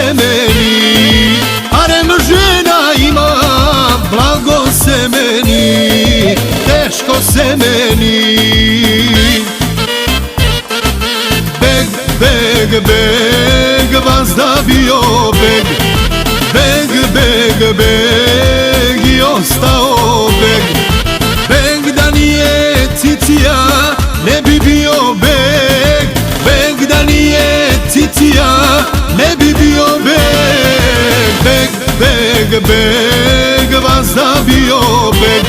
se meni, harem žena ima, blago se meni, teško se meni. Beg, beg, beg, vazda bio beg, beg, beg, beg i ostao beg. Beg da nije cicija, ne bi bio beg, beg da nije cicija, ne bi bio beg. Beg, beg, beg, vazda bio beg,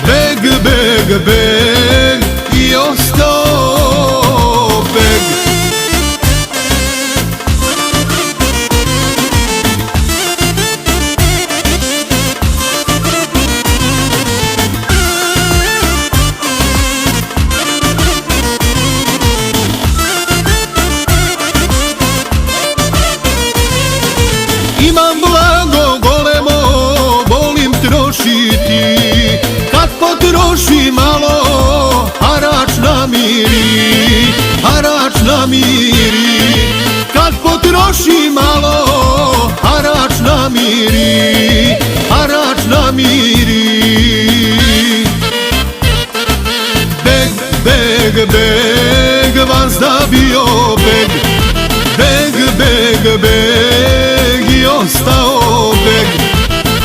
beg, beg, beg i ostao beg. Imam blago golemo, volim trošiti, kad potroši malo, harač namiri, harač namiri. Kad potroši malo, harač namiri, harač namiri. Beg, beg, beg, vazda bio beg, beg, beg, beg i ostao beg.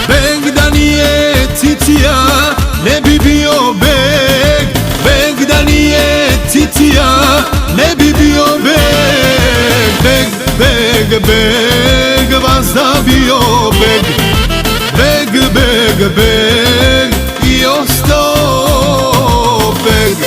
Beg da nije cicija, ne bi bio beg, beg da nije cicija, ne bi bio beg. Beg, beg, beg, vazda bio beg, beg, beg, beg i ostao beg.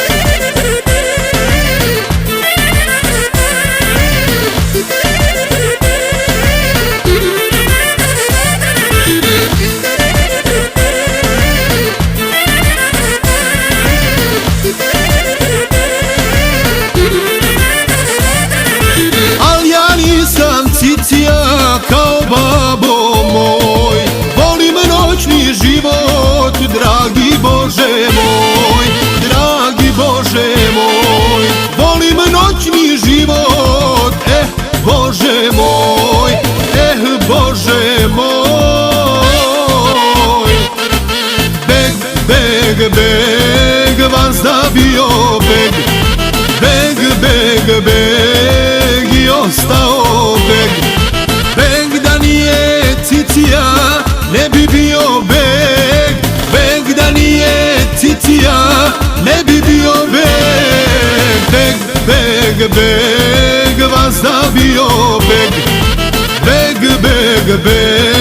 Cicija kao babo moj, volim noćni život, dragi Bože moj, dragi Bože moj. Volim noćni život, Bože moj, Bože moj. Beg, beg, beg, vazda bio beg, beg, beg, beg i ostao beg. Beg da nije cicija, ne bi bio beg, beg da nije cicija, ne bi bio beg. Beg, beg, beg, vazda bio beg, beg, beg, beg